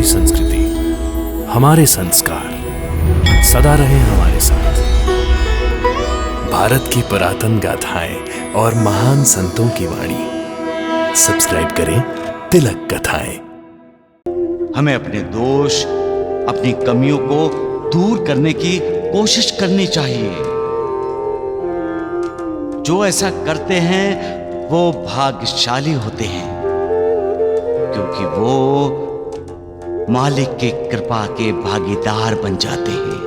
हमारी संस्कृति, हमारे संस्कार सदा रहे हमारे साथ। भारत की पुरातन गाथाएं और महान संतों की वाणी। सब्सक्राइब करें तिलक कथाएं। हमें अपने दोष, अपनी कमियों को दूर करने की कोशिश करनी चाहिए। जो ऐसा करते हैं वो भाग्यशाली होते हैं, क्योंकि वो मालिक की कृपा के भागीदार बन जाते हैं।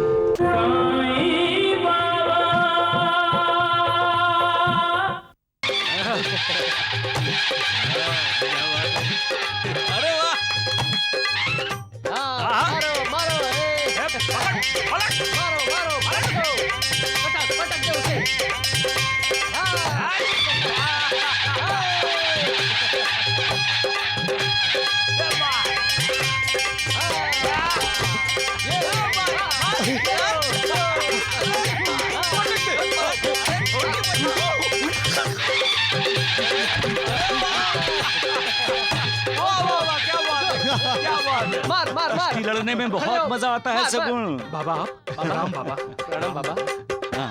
मार मार मार। लड़ने में बहुत मजा आता है सगुन। बाबा प्रणाम बाबा। प्रणाम बाबा।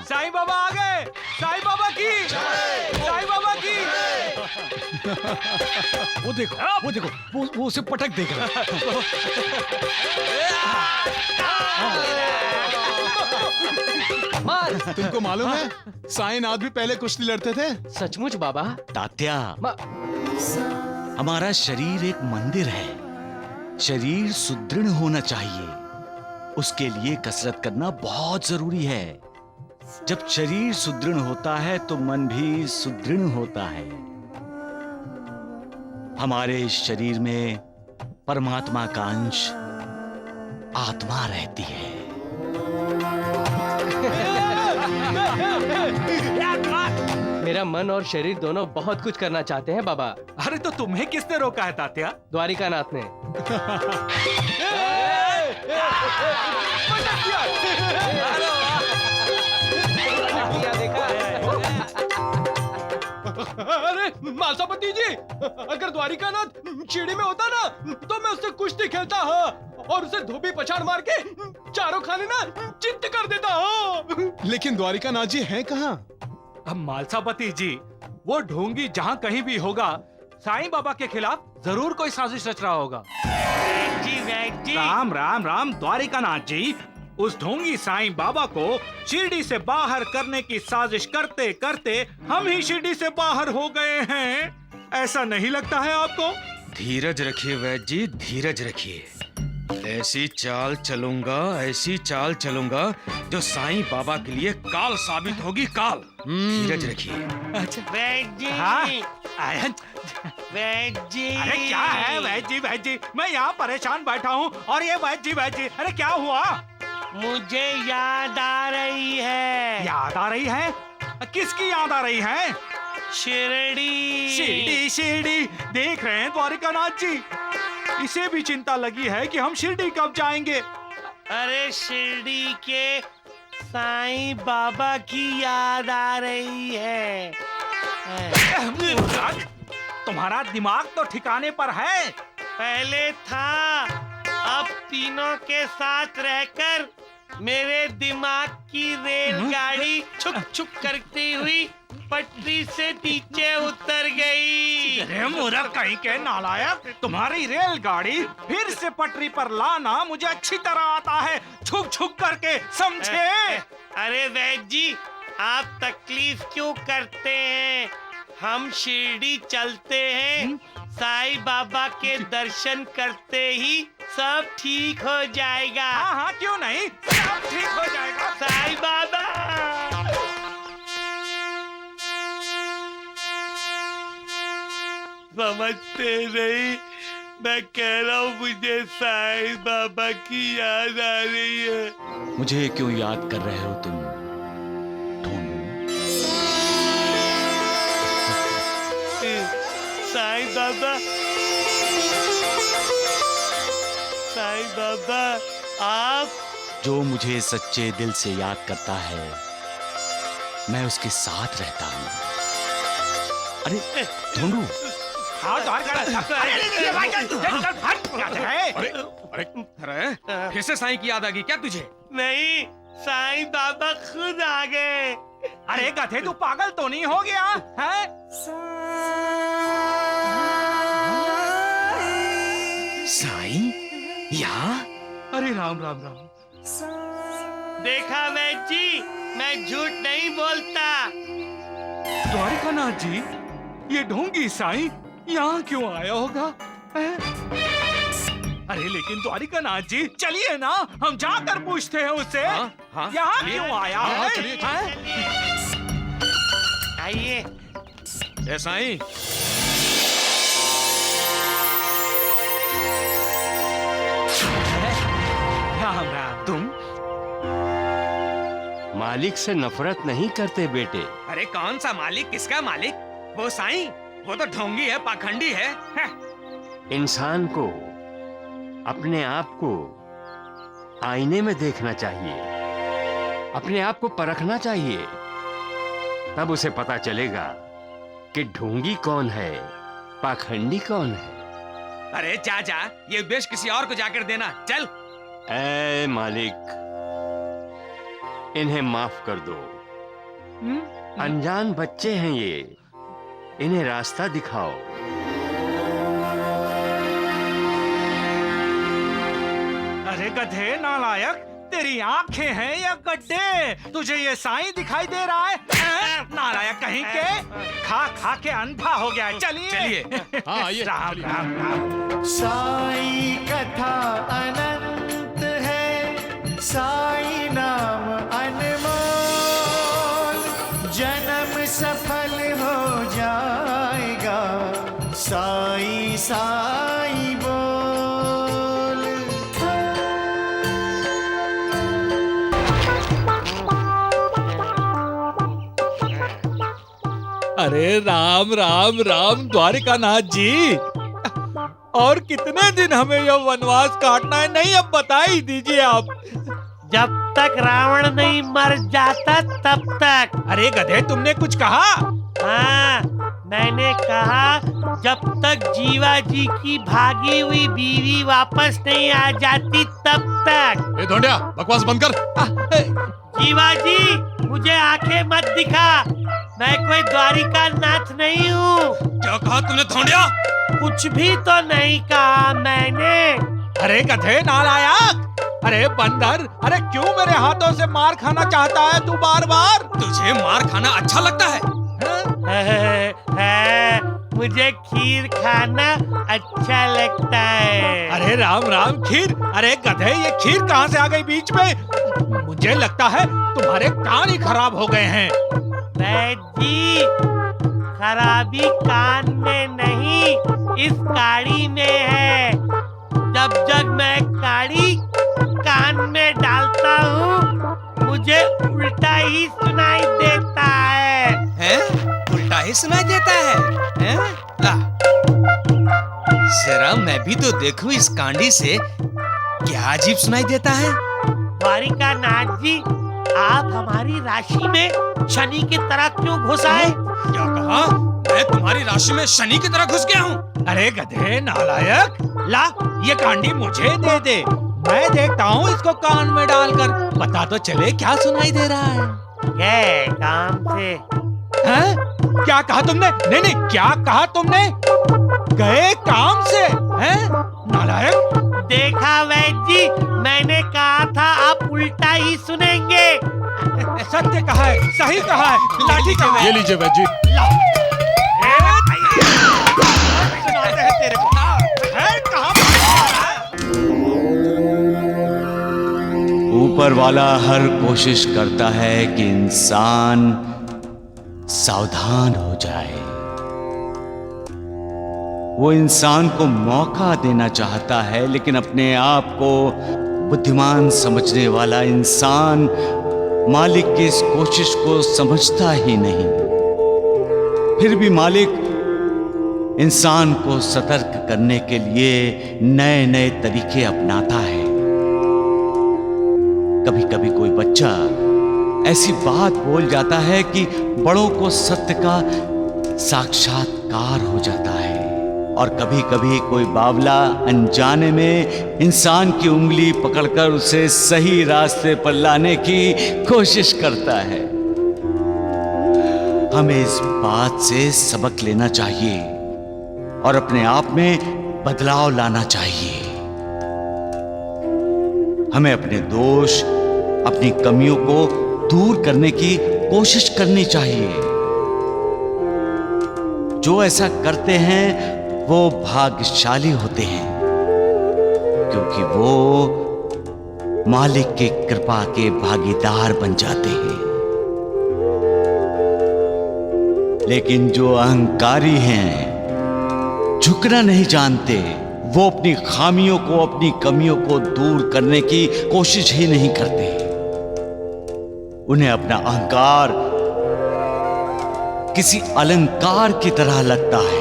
साईं बाबा आ गए। साईं बाबा की साईं बाबा की। वो देखो वो उसे पटक देगा। मार। तुमको मालूम है साईनाथ भी पहले कुश्ती लड़ते थे। सचमुच बाबा। तात्या, हमारा शरीर एक मंदिर है। शरीर सुदृढ़ होना चाहिए, उसके लिए कसरत करना बहुत जरूरी है। जब शरीर सुदृढ़ होता है तो मन भी सुदृढ़ होता है। हमारे इस शरीर में परमात्मा का अंश आत्मा रहती है। मेरा मन और शरीर दोनों बहुत कुछ करना चाहते हैं बाबा। अरे तो तुम्हें किसने रोका है तात्या? द्वारिकानाथ ने। अरे मासापति जी, अगर द्वारिकानाथ शिरडी में होता ना तो मैं उससे कुश्ती खेलता और उसे धोबी पछाड़ मार के चारों खाने ना चित्त कर देता। लेकिन द्वारिकानाथ जी हैं कहाँ? अब मालसापति जी, वो ढोंगी जहाँ कहीं भी होगा, साईं बाबा के खिलाफ जरूर कोई साजिश रच रहा होगा। राम राम राम द्वारिकानाथ जी, उस ढोंगी साईं बाबा को शिरडी से बाहर करने की साजिश करते करते हम ही शिरडी से बाहर हो गए हैं। ऐसा नहीं लगता है आपको? धीरज रखिए वैद्य जी, धीरज रखिए। ऐसी चाल चलूंगा जो साईं बाबा के लिए काल साबित होगी, काल। धीरज रखिए। वैद्य जी। हाँ? वैद्य जी। अरे क्या है वैद्य जी, मैं यहाँ परेशान बैठा हूँ और ये वैद्य जी, अरे क्या हुआ? मुझे याद आ रही है। याद आ रही है? किसकी याद आ रही है? शिरडी। शिरडी देख रहे हैं द्वारिकानाथ जी, इसे भी चिंता लगी है कि हम शिरडी कब जाएंगे। अरे शिरडी के साईं बाबा की याद आ रही है। तुम्हारा दिमाग तो ठिकाने पर है। पहले था, अब तीनों के साथ रहकर मेरे दिमाग की रेलगाड़ी छुक छुक करती हुई पटरी से नीचे उतर गई। अरे मूर्ख कहीं के नालायक, तुम्हारी रेलगाड़ी फिर से पटरी पर लाना मुझे अच्छी तरह आता है, छुक छुक करके, समझे? अरे वैद्य जी, आप तकलीफ क्यों करते हैं? हम शिरडी चलते हैं, साईं बाबा के दर्शन करते ही सब ठीक हो जाएगा। हाँ हाँ, क्यों नहीं, सब ठीक हो जाएगा। साईं बाबा। समझते नहीं, मैं कह रहा हूँ मुझे साईं बाबा की याद आ रही है। मुझे क्यों याद कर रहे हो तुम? साईं बाबा, साईं बाबा, आप जो मुझे सच्चे दिल से याद करता है, मैं उसके साथ रहता हूँ। अरे ढूंढू। हाँ, अरे फिर से साईं की याद आ गई क्या तुझे? नहीं, साईं बाबा खुद आ गए। अरे गधे, तू पागल तो नहीं हो गया है? साईं यहाँ? अरे राम राम राम। देखा वैद्य जी, मैं झूठ नहीं बोलता। द्वारिकानाथ जी, ये ढोंगी साईं यहाँ क्यों आया होगा? हैं? अरे लेकिन द्वारिकानाथ जी, चलिए ना, हम जाकर पूछते हैं उससे। हाँ, यहाँ चलिए। क्यों आया हाँ, है? चलिए, हैं? आइए। ए साईं, राम राम। तुम मालिक से नफरत नहीं करते बेटे। अरे कौन सा मालिक? किसका मालिक? वो साईं, वो तो ढोंगी है, पाखंडी है। इंसान को अपने आप को आईने में देखना चाहिए, अपने आप को परखना चाहिए, तब उसे पता चलेगा कि ढोंगी कौन है, पाखंडी कौन है। अरे जा जा, ये उपदेश किसी और को जाकर देना। चल। ऐ मालिक, इन्हें माफ कर दो। अनजान बच्चे हैं ये, इन्हें रास्ता दिखाओ। अरे गधे नालायक, तेरी आंखें हैं या गड्ढे? तुझे ये साईं दिखाई दे रहा है? नालायक कहीं के, खा खा के अंधा हो गया है। चलिए हाँ, आइए, राम चलिए। राम राम। साई कथा अनंत है, साई नाम अनमोल, जन्म सफल हो जाएगा, साई साई बोल। अरे राम राम राम द्वारिकानाथ जी, और कितने दिन हमें यह वनवास काटना है? नहीं, अब बता ही दीजिए आप। जब तक रावण नहीं मर जाता तब तक। अरे गधे, तुमने कुछ कहा? हाँ, मैंने कहा जब तक जीवा जी की भागी हुई बीवी वापस नहीं आ जाती तब तक। ए ढोंडिया, बकवास बंद कर। जीवा जी, मुझे आंखें मत दिखा, मैं कोई द्वारिका नाथ नहीं हूँ। क्या कहा तूने ढोंडिया? कुछ भी तो नहीं कहा मैंने। अरे गधे नालायक, अरे बंदर, अरे क्यों मेरे हाथों से मार खाना चाहता है तू बार बार? तुझे मार खाना अच्छा लगता है? मुझे खीर खाना अच्छा लगता है। अरे राम राम, खीर? अरे गधे, ये खीर कहाँ से आ गई बीच में? मुझे लगता है तुम्हारे कान ही खराब हो गए हैं। वैद्य जी, खराबी कान में नहीं, इस काड़ी में है। जब जब मैं काड़ी कान में डालता हूँ, मुझे उल्टा ही सुनाई देता है। हैं? उल्टा ही सुनाई देता है? हैं? जरा मैं भी तो देखूं इस कांडी से क्या अजीब सुनाई देता है। द्वारिका नाथ जी, आप हमारी राशि में शनि की तरह क्यों घुस आए? क्या कहा? मैं तुम्हारी राशि में शनि की तरह घुस गया हूँ? अरे गधे नालायक, ला ये कांडी मुझे दे दे, मैं देखता हूँ इसको कान में डालकर, पता तो चले क्या सुनाई दे रहा है। गए काम से। हैं? क्या कहा तुमने? नहीं नहीं, क्या कहा तुमने? गए काम से? हैं? नालायक। देखा वैद्य जी, मैंने कहा था आप उल्टा ही सुनेंगे। सत्य कहा है, सही कहा है, लाठी कहा है। ये लीजिए वैद्य जी। ला। सुनाते हैं तेरे को। है कहाँ? ऊपर वाला हर कोशिश करता है कि इंसान सावधान हो जाए। वो इंसान को मौका देना चाहता है, लेकिन अपने आप को बुद्धिमान समझने वाला इंसान मालिक की इस कोशिश को समझता ही नहीं। फिर भी मालिक इंसान को सतर्क करने के लिए नए नए तरीके अपनाता है। कभी कभी कोई बच्चा ऐसी बात बोल जाता है कि बड़ों को सत्य का साक्षात्कार हो जाता है, और कभी कभी कोई बावला अनजाने में इंसान की उंगली पकड़कर उसे सही रास्ते पर लाने की कोशिश करता है। हमें इस बात से सबक लेना चाहिए और अपने आप में बदलाव लाना चाहिए। हमें अपने दोष, अपनी कमियों को दूर करने की कोशिश करनी चाहिए। जो ऐसा करते हैं वो भाग्यशाली होते हैं, क्योंकि वो मालिक की कृपा के भागीदार बन जाते हैं। लेकिन जो अहंकारी हैं, झुकना नहीं जानते, वो अपनी खामियों को, अपनी कमियों को दूर करने की कोशिश ही नहीं करते। उन्हें अपना अहंकार किसी अलंकार की तरह लगता है।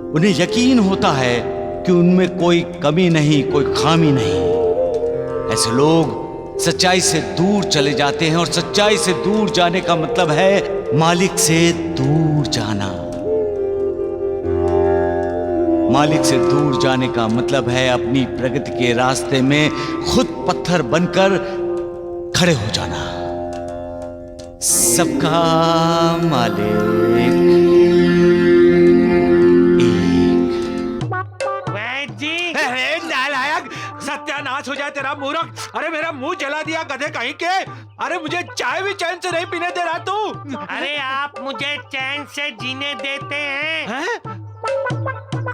उन्हें यकीन होता है कि उनमें कोई कमी नहीं, कोई खामी नहीं। ऐसे लोग सच्चाई से दूर चले जाते हैं, और सच्चाई से दूर जाने का मतलब है मालिक से दूर जाना। मालिक से दूर जाने का मतलब है अपनी प्रगति के रास्ते में खुद पत्थर बनकर खड़े हो जाना। सबका मालिक नालायक, सत्यानाश हो जाए तेरा मूर्ख। अरे मेरा मुंह जला दिया गधे कहीं के। अरे मुझे चाय भी चैन से नहीं पीने दे रहा तू। अरे आप मुझे चैन से जीने देते हैं?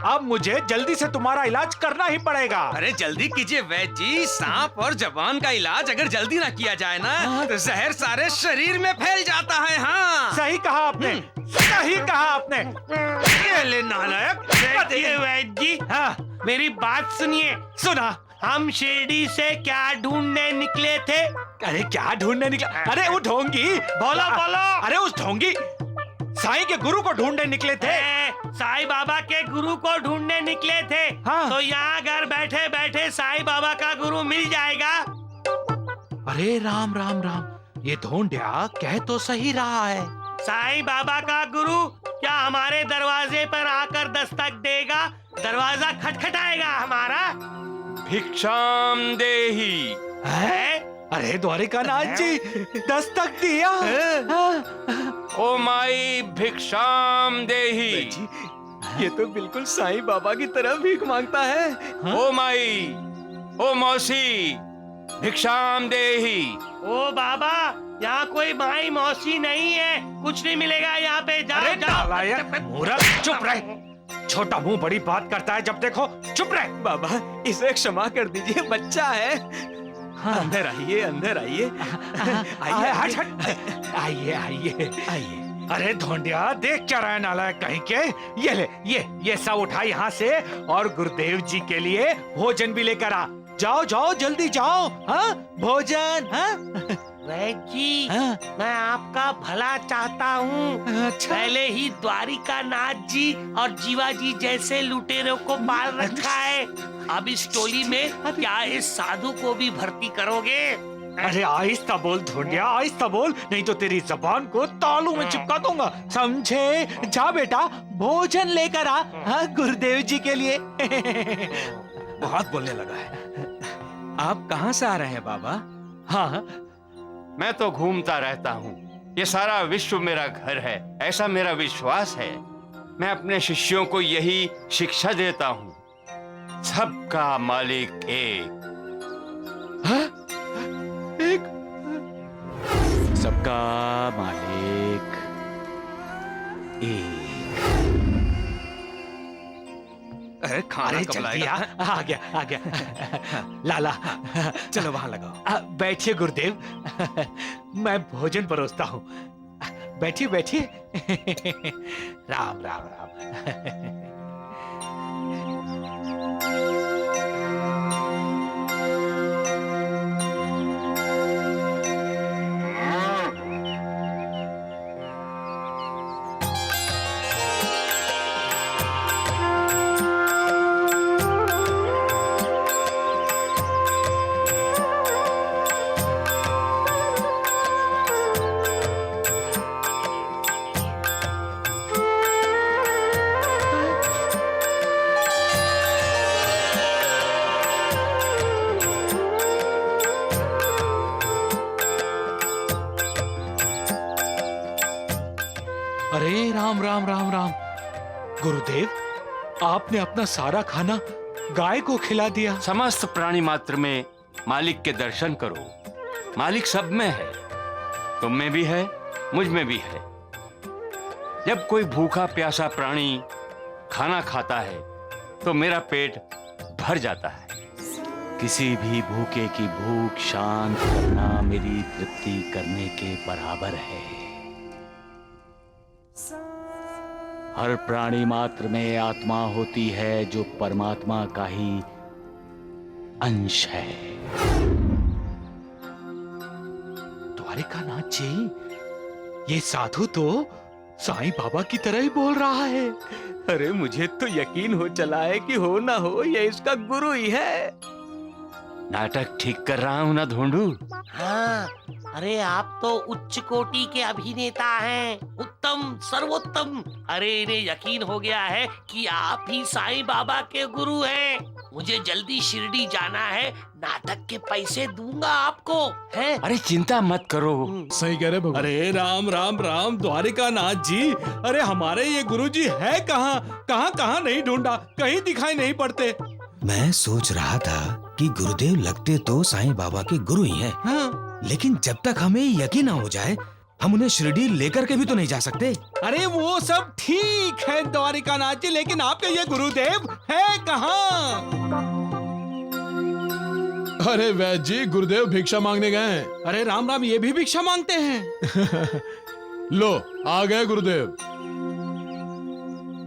अब मुझे जल्दी से तुम्हारा इलाज करना ही पड़ेगा। अरे जल्दी कीजिए वैद्य जी, सांप और जबान का इलाज अगर जल्दी ना किया जाए ना तो जहर सारे शरीर में फैल जाता है। हाँ सही कहा आपने, सही कहा आपने। ये ले नालायक। देखिए वैद्य जी, हाँ मेरी बात सुनिए। सुना। हम शिरडी से क्या ढूंढने निकले थे? अरे क्या ढूंढने निकला? अरे वो ढोंगी। बोलो बोलो। अरे उस ढोंगी साईं के गुरु को ढूंढने निकले थे। साईं बाबा के गुरु को ढूंढने निकले थे। हाँ। तो यहाँ घर बैठे बैठे साईं बाबा का गुरु मिल जाएगा। अरे राम राम राम, ये ढोंढिया कह तो सही रहा है। साईं बाबा का गुरु क्या हमारे दरवाजे पर आकर दस्तक देगा? दरवाजा खटखटाएगा हमारा। भिक्षाम देही। है? अरे द्वारिकानाथ जी, दस्तक दिया। ओ माई भिक्षाम देही। ये तो बिल्कुल साईं बाबा की तरह भीख मांगता है। ओ माई, ओ मौसी, भिक्षाम देही। ओ बाबा, यहाँ कोई माई मौसी नहीं है, कुछ नहीं मिलेगा यहाँ पे। जाओ जाओ। मूर्ख, चुप रहे। छोटा मुंह बड़ी बात करता है जब देखो। चुप रहे। बाबा इसे क्षमा कर दीजिए, बच्चा है। हाँ। अंदर आइए, अंदर आइए। आइए, हट हट। आइए आइए आइए। अरे ढोंडिया, देख क्या रहा है नालायक कहीं के। ये ले, ये सब उठा यहाँ से, और गुरुदेव जी के लिए भोजन भी लेकर आ। जाओ जाओ, जल्दी जाओ। हाँ भोजन। हाँ वैद्य जी, हाँ? मैं आपका भला चाहता हूँ। अच्छा। पहले ही द्वारिकानाथ जी और जीवाजी जैसे लुटेरों को पाल रखा है, अब इस टोली में क्या इस साधु को भी भर्ती करोगे? अरे आहिस्ता बोल ढोंडिया, आहिस्ता बोल, नहीं तो तेरी जबान को तालू में चिपका दूंगा, समझे? जा बेटा, भोजन लेकर आ। हाँ, गुरुदेव जी के लिए। बहुत बोलने लगा है। आप कहाँ से आ रहे हैं बाबा? हाँ, मैं तो घूमता रहता हूँ। ये सारा विश्व मेरा घर है, ऐसा मेरा विश्वास है। मैं अपने शिष्यों को यही शिक्षा देता हूँ, सबका मालिक एक। एक सबका मालिक एक। अरे खाना अरे कब जल्दी लाएगा? आ गया। लाला, चलो वहां लगाओ। बैठिए गुरुदेव, मैं भोजन परोसता हूँ। बैठिए बैठिए। राम राम राम। राम राम राम राम। गुरुदेव, आपने अपना सारा खाना गाय को खिला दिया। समस्त प्राणी मात्र में मालिक के दर्शन करो। मालिक सब में है, तुम में भी है, मुझ में भी है। जब कोई भूखा प्यासा प्राणी खाना खाता है तो मेरा पेट भर जाता है। किसी भी भूखे की भूख शांत करना मेरी तृप्ति करने के बराबर है। हर प्राणी मात्र में आत्मा होती है जो परमात्मा का ही अंश है। द्वारिकानाथ जी, ये साधु तो साईं बाबा की तरह ही बोल रहा है। अरे मुझे तो यकीन हो चला है कि हो ना हो ये इसका गुरु ही है। नाटक ठीक कर रहा हूं ना ढूंढू? हाँ, अरे आप तो उच्च कोटि के अभिनेता हैं, उत्तम सर्वोत्तम। अरे इन्हें यकीन हो गया है कि आप ही साईं बाबा के गुरु हैं। मुझे जल्दी शिरडी जाना है, नाटक के पैसे दूंगा आपको, हैं? अरे चिंता मत करो। सही कह रहे भगवान। अरे राम राम राम द्वारिकानाथ जी, अरे हमारे ये गुरुजी है कहाँ? कहाँ कहाँ नहीं ढूंढा, कहीं दिखाई नहीं पड़ते। मैं सोच रहा था कि गुरुदेव लगते तो साईं बाबा के गुरु ही हैं। हाँ। लेकिन जब तक हमें यकीन ना हो जाए, हम उन्हें शिरडी लेकर के भी तो नहीं जा सकते। अरे वो सब ठीक है द्वारिकानाथ जी, लेकिन आपके ये गुरुदेव है कहाँ? अरे वैद्य जी, गुरुदेव भिक्षा मांगने गए हैं। अरे राम राम, ये भी भिक्षा मांगते हैं? लो, आ गए गुरुदेव।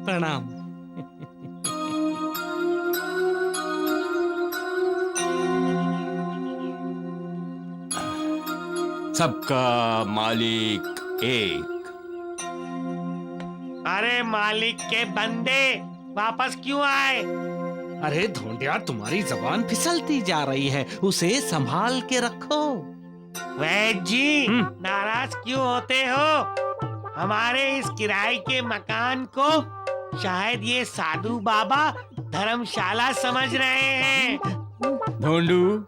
प्रणाम। सबका मालिक एक। अरे मालिक के बंदे वापस क्यों आए? अरे धोंडिया, तुम्हारी जबान फिसलती जा रही है, उसे संभाल के रखो। वैद्य जी, नाराज क्यों होते हो? हमारे इस किराए के मकान को शायद ये साधु बाबा धर्मशाला समझ रहे हैं। ढूंढू,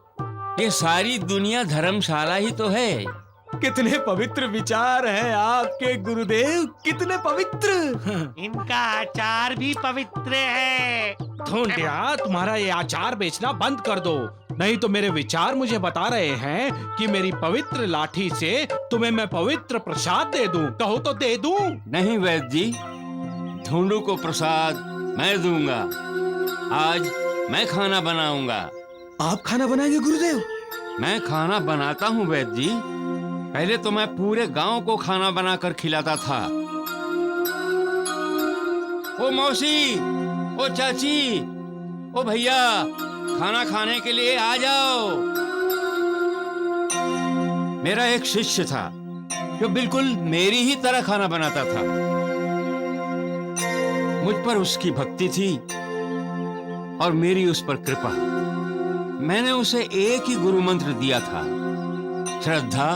ये सारी दुनिया धर्मशाला ही तो है। कितने पवित्र विचार हैं आपके गुरुदेव, कितने पवित्र। इनका आचार भी पवित्र है। धोंडिया, तुम्हारा ये आचार बेचना बंद कर दो, नहीं तो मेरे विचार मुझे बता रहे हैं कि मेरी पवित्र लाठी से तुम्हें मैं पवित्र प्रसाद दे दूं। कहो तो दे दूं? नहीं वैद्य जी, ढूंढू को प्रसाद मैं दूंगा। आज मैं खाना बनाऊंगा। आप खाना बनाएंगे गुरुदेव? मैं खाना बनाता हूँ वैद्य जी। पहले तो मैं पूरे गांव को खाना बनाकर खिलाता था। ओ मौसी, ओ चाची, ओ भैया, खाना खाने के लिए आ जाओ। मेरा एक शिष्य था जो बिल्कुल मेरी ही तरह खाना बनाता था। मुझ पर उसकी भक्ति थी और मेरी उस पर कृपा। मैंने उसे एक ही गुरु मंत्र दिया था, श्रद्धा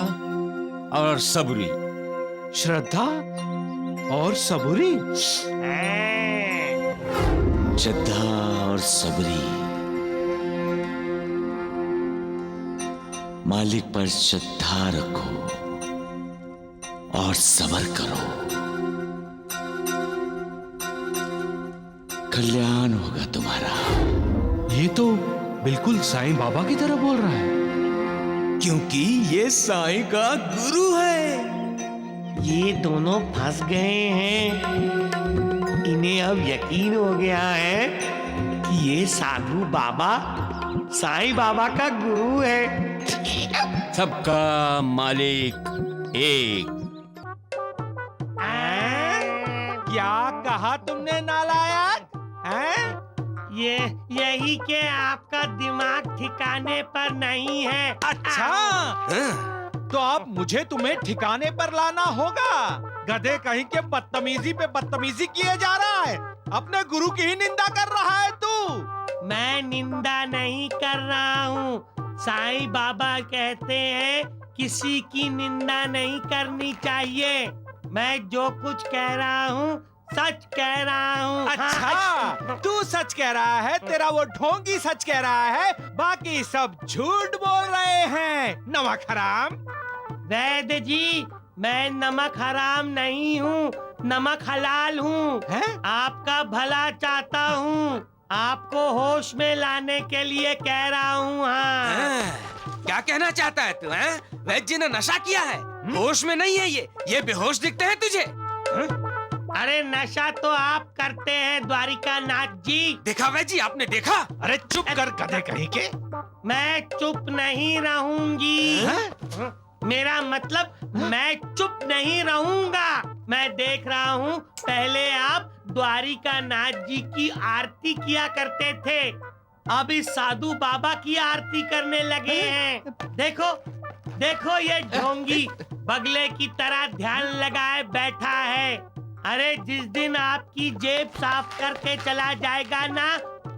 और सबूरी। श्रद्धा और सबूरी? श्रद्धा और सबरी। मालिक पर श्रद्धा रखो और सबर करो, कल्याण होगा तुम्हारा। ये तो बिल्कुल साईं बाबा की तरह बोल रहा है। क्योंकि ये साईं का गुरु है। ये दोनों फंस गए हैं। इन्हें अब यकीन हो गया है कि ये साधु बाबा साईं बाबा का गुरु है। सबका मालिक एक। क्या कहा तुमने नालायक? हैं? यही के आपका दिमाग ठिकाने पर नहीं है। अच्छा, तो अब मुझे तुम्हें ठिकाने पर लाना होगा। गधे कहीं के बदतमीजी पे बदतमीजी किए जा रहा है। अपने गुरु की ही निंदा कर रहा है तू। मैं निंदा नहीं कर रहा हूँ। साईं बाबा कहते हैं किसी की निंदा नहीं करनी चाहिए। मैं जो कुछ कह रहा हूँ सच कह रहा हूँ। अच्छा, तू सच कह रहा है, तेरा वो ढोंगी सच कह रहा है, बाकी सब झूठ बोल रहे हैं। नमक हराम। वैद्य जी, मैं नमक हराम नहीं हूँ। नमक हलाल हूँ, आपका भला चाहता हूँ, आपको होश में लाने के लिए कह रहा हूँ। हाँ, क्या कहना चाहता है तू? हैं? वैद्य जी ने नशा किया है, होश में नहीं है ये बेहोश दिखते हैं तुझे? अरे नशा तो आप करते हैं द्वारिका नाथ जी। देखा वैद्य जी, आपने देखा? अरे चुप कर गधे कहीं के। मैं चुप नहीं रहूंगी। मेरा मतलब मैं चुप नहीं रहूंगा। मैं देख रहा हूँ पहले आप द्वारिका नाथ जी की आरती किया करते थे, अब इस साधु बाबा की आरती करने लगे हैं। देखो देखो ये ढोंगी बगले की तरह ध्यान लगाए बैठा है। अरे जिस दिन आपकी जेब साफ करके चला जाएगा ना,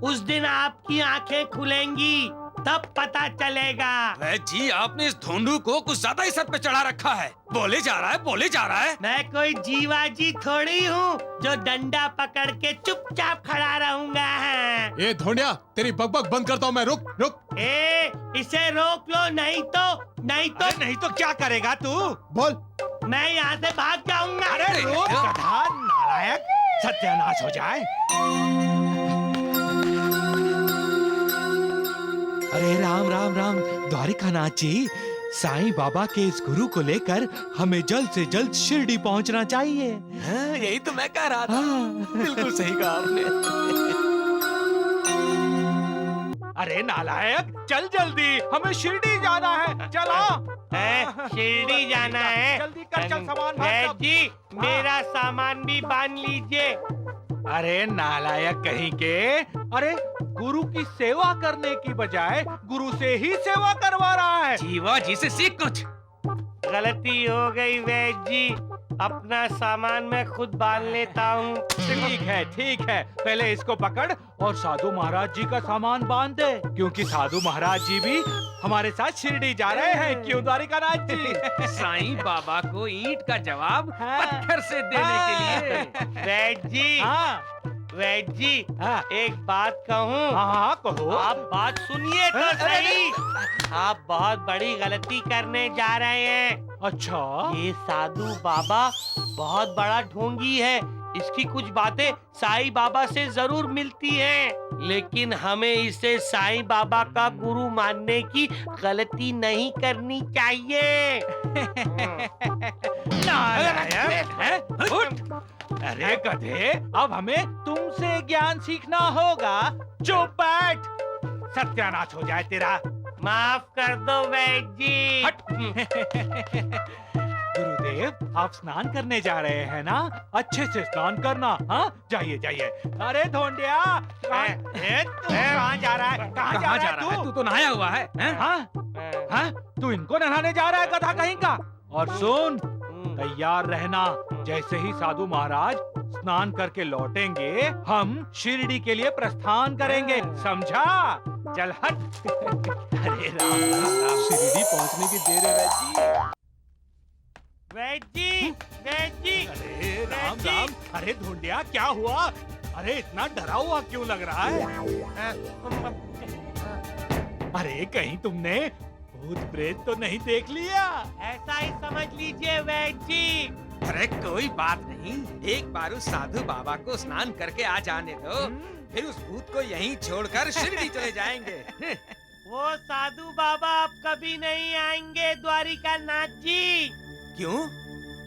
उस दिन आपकी आंखें खुलेंगी, तब पता चलेगा। वैद्य जी, आपने इस ढोंडू को कुछ ज्यादा ही सर पे चढ़ा रखा है। बोले जा रहा है। मैं कोई जीवाजी थोड़ी हूँ जो डंडा पकड़ के चुपचाप खड़ा रहूंगा। ए ढोंडिया, तेरी बकबक बंद करता हूँ मैं। रुक। इसे रोक लो, नहीं तो क्या करेगा तू? बोल। मैं यहाँ से भाग जाऊंगा। अरे रोक गधा नालायक, सत्यानाश हो जाए। अरे राम राम राम द्वारिकानाथ जी, साईं बाबा के इस गुरु को लेकर हमें जल्द से जल्द शिरडी पहुंचना चाहिए। यही तो मैं कह रहा था। बिल्कुल सही कहा आपने। अरे नालायक, चल जल्दी, हमें शिरडी जाना है। चलो। शिरडी जाना है? जल्दी कर, चल सामान वैद्य जी, मेरा सामान भी बांध लीजिए। अरे नालायक कहीं के, अरे गुरु की सेवा करने की बजाय गुरु से ही सेवा करवा रहा है। जीवा जी से सीख कुछ। गलती हो गई वैद्य जी, अपना सामान मैं खुद बांध लेता हूँ। ठीक है, पहले इसको पकड़ और साधु महाराज जी का सामान बांध दे, क्योंकि साधु महाराज जी भी हमारे साथ शिरडी जा रहे हैं। क्यों द्वारिकानाथ जी? साईं बाबा को ईंट का जवाब पत्थर से देने के लिए। वैद्य जी, वैद्य जी, एक बात कहूँ? हाँ कहो। आप बात सुनिए तो सही। आप बहुत बड़ी गलती करने जा रहे हैं। अच्छा? ये साधु बाबा बहुत बड़ा ढोंगी है, इसकी कुछ बातें साईं बाबा से जरूर मिलती हैं, लेकिन हमें इसे साईं बाबा का गुरु मानने की गलती नहीं करनी चाहिए। अरे गधे, अब हमें तुमसे ज्ञान सीखना होगा। चुप बैठ, सत्यानाश हो जाए तेरा। माफ कर दो वैद्य जी। गुरुदेव, आप स्नान करने जा रहे हैं ना? अच्छे से स्नान करना। हाँ, जाइए। अरे ढोंडिया, कहाँ जा रहा है? कहाँ जा रहा है? तू तो नहाया हुआ है। हाँ, तू इनको नहाने जा रहा है गधा कहीं का? और सुन, तैयार रहना, जैसे ही साधु महाराज स्नान करके लौटेंगे, हम शिरडी के लिए प्रस्थान करेंगे, समझा? चल हट। अरे राम, शिरडी पहुंचने की देर है वैद्य जी। अरे राम, अरे ढोंडिया क्या हुआ? अरे इतना डरा हुआ क्यों लग रहा है? अरे कहीं तुमने भूत प्रेत तो नहीं देख लिया? ऐसा ही समझ लीजिए वैद्य जी। अरे कोई बात नहीं, एक बार उस साधु बाबा को स्नान करके आ जाने दो, फिर उस भूत को यहीं छोड़कर शिरडी चले जाएंगे। वो साधु बाबा अब कभी नहीं आएंगे द्वारिका नाथ जी। क्यों?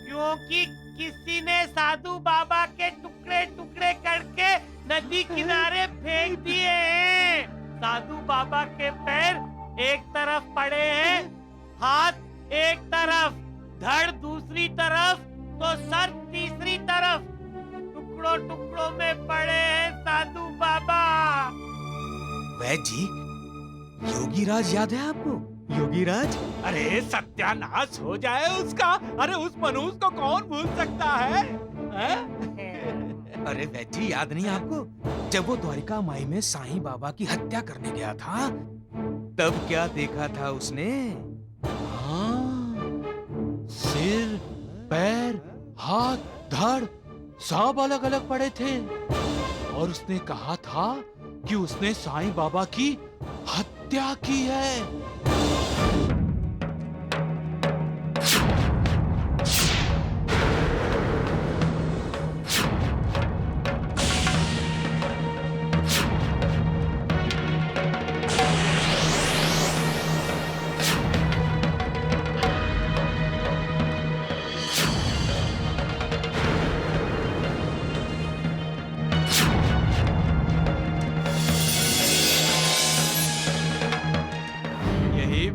क्योंकि किसी ने साधु बाबा के टुकड़े टुकड़े करके नदी किनारे फेंक दिए हैं। साधु बाबा के पैर एक तरफ पड़े हैं, हाथ एक तरफ, धड़ दूसरी तरफ, तो सर तीसरी तरफ। टुकड़ों टुकड़ों में पड़े हैं साधु बाबा। वैद्य जी, योगीराज याद है आपको? योगीराज? अरे सत्यानाश हो जाए उसका। अरे उस मनुष्य को कौन भूल सकता है? अरे वैद्य जी, याद नहीं आपको? जब वो द्वारिका माई में साईं बाबा की हत्या करने गया था, तब क्या देखा था उसने? सिर, पैर, हाथ, धड़ सब अलग अलग पड़े थे, और उसने कहा था कि उसने साईं बाबा की हत्या की है।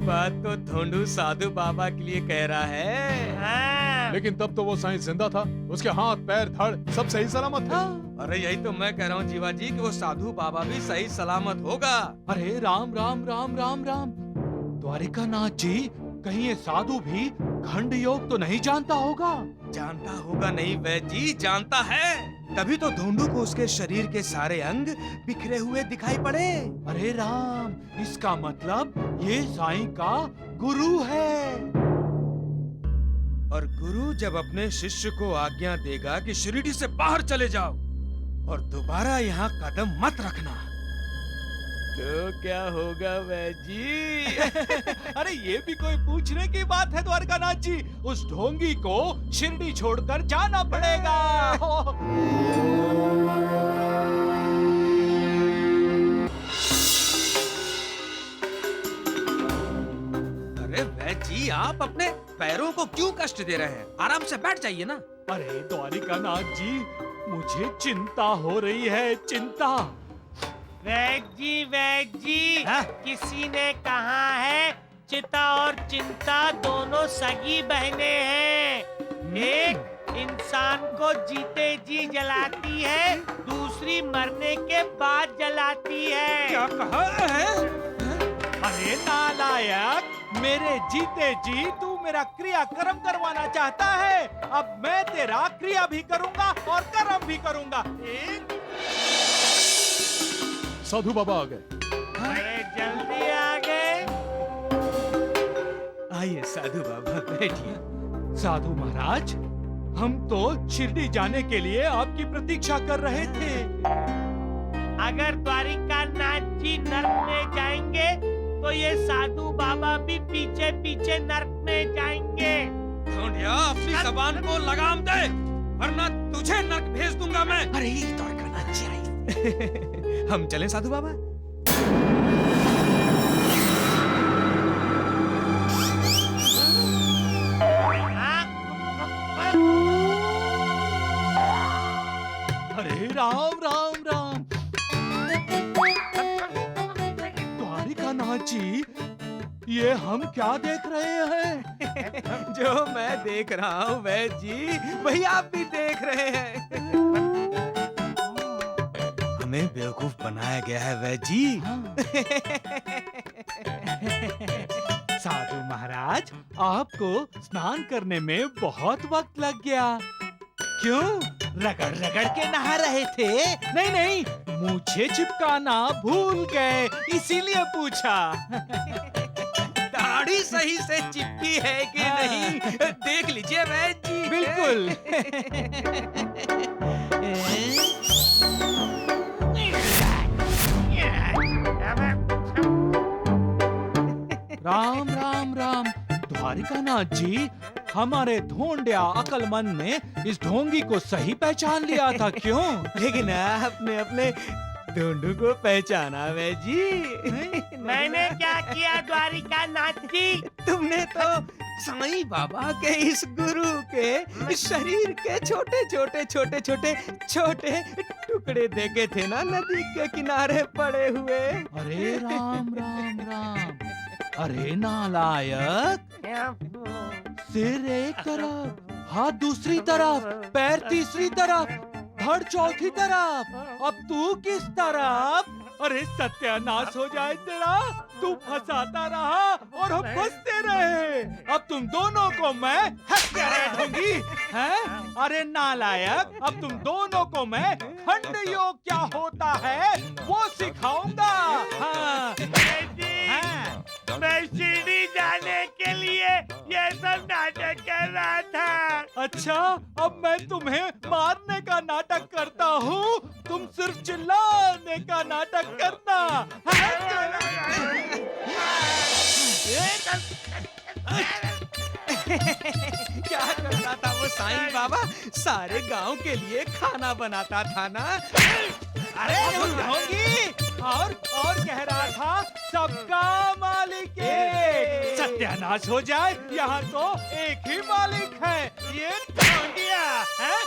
बात तो ढोंडू साधु बाबा के लिए कह रहा है। हाँ। लेकिन तब तो वो साईं जिंदा था, उसके हाथ पैर धड़ सब सही सलामत थे। अरे यही तो मैं कह रहा हूँ जीवा जी कि वो साधु बाबा भी सही सलामत होगा। अरे राम राम राम राम राम, द्वारिका नाथ जी, कहीं ये साधु भी खंड योग तो नहीं जानता होगा? जानता होगा नहीं वैद्य जी, जानता है। तभी तो ढोंडू को उसके शरीर के सारे अंग बिखरे हुए दिखाई पड़े। अरे राम, इसका मतलब ये साईं का गुरु है। और गुरु जब अपने शिष्य को आज्ञा देगा कि शिरडी से बाहर चले जाओ और दोबारा यहाँ कदम मत रखना, तो क्या होगा वैद्य जी? अरे ये भी कोई पूछने की बात है द्वारकानाथ जी, उस ढोंगी को शिरडी छोड़कर जाना पड़ेगा। अरे वैद्य जी, आप अपने पैरों को क्यों कष्ट दे रहे हैं? आराम से बैठ जाइए ना। अरे द्वारिकानाथ जी, मुझे चिंता हो रही है, चिंता। वैद्य जी, किसी ने कहा है चिता और चिंता दोनों सगी बहनें हैं। एक इंसान को जीते जी जलाती है, दूसरी मरने के बाद जलाती है। क्या कहा है? अरे नालायक, मेरे जीते जी तू मेरा क्रिया कर्म करवाना चाहता है। अब मैं तेरा क्रिया भी करूंगा और कर्म भी करूंगा। साधु बाबा आ गए। अरे जल्दी आ गए। आइए साधु बाबा, बैठिए। साधु महाराज, हम तो शिरडी जाने के लिए आपकी प्रतीक्षा कर रहे थे। अगर द्वारिका नाथ जी नर्क में जाएंगे तो ये साधु बाबा भी पीछे पीछे नर्क में जाएंगे। ढोंडिया, अपनी जबान को लगाम दे, वरना तुझे नर्क भेज दूंगा मैं। अरे द्वारकानाथ जी आई। हम चलें साधु बाबा? अरे राम राम राम, द्वारिकानाथ जी, ये हम क्या देख रहे हैं? जो मैं देख रहा हूँ वैद्य जी, वही आप भी देख रहे हैं। हमें बेवकूफ बनाया गया है वैद्य जी। साधु महाराज, आपको स्नान करने में बहुत वक्त लग गया। क्यों? रगड़ रगड़ के नहा रहे थे? नहीं नहीं, मुझे चिपकाना भूल गए, इसीलिए पूछा। दाढ़ी सही से चिपकी है कि नहीं, देख लीजिए वैद्य जी। बिल्कुल। राम राम राम, द्वारिकानाथ जी, हमारे ढोंडिया अकलमंद ने इस ढोंगी को सही पहचान लिया था। क्यों? लेकिन आपने अपने ढोंडू को पहचाना वैद्य जी। मैंने क्या किया द्वारिका नाथ जी? तुमने तो साईं बाबा के इस गुरु के शरीर के छोटे छोटे छोटे छोटे छोटे टुकड़े देखे थे ना, नदी के किनारे पड़े हुए। अरे राम राम राम, अरे नालायक, सिर एक तरफ, हाथ दूसरी तरफ, पैर तीसरी तरफ, धड़ चौथी तरफ, अब तू किस तरफ? अरे सत्यानाश हो जाए तेरा, तू फंसाता रहा और हम फंसते रहे। अब तुम दोनों को मैं हत्या दूंगी, हैं? अरे नालायक, अब तुम दोनों को मैं खंड योग क्या होता है वो सिखाऊंगा। हाँ। मैं शिरडी जाने के लिए ये सब नाटक कर रहा था। अच्छा, अब मैं तुम्हें मारने का नाटक करता हूँ, तुम सिर्फ चिल्लाने का नाटक करना। क्या करता था वो साईं बाबा? सारे गांव के लिए खाना बनाता था ना। अरे होगी, और कह रहा था सबका मालिक एक। सत्यानाश हो जाए, यहाँ तो एक ही मालिक है, ये ढोंगिया है।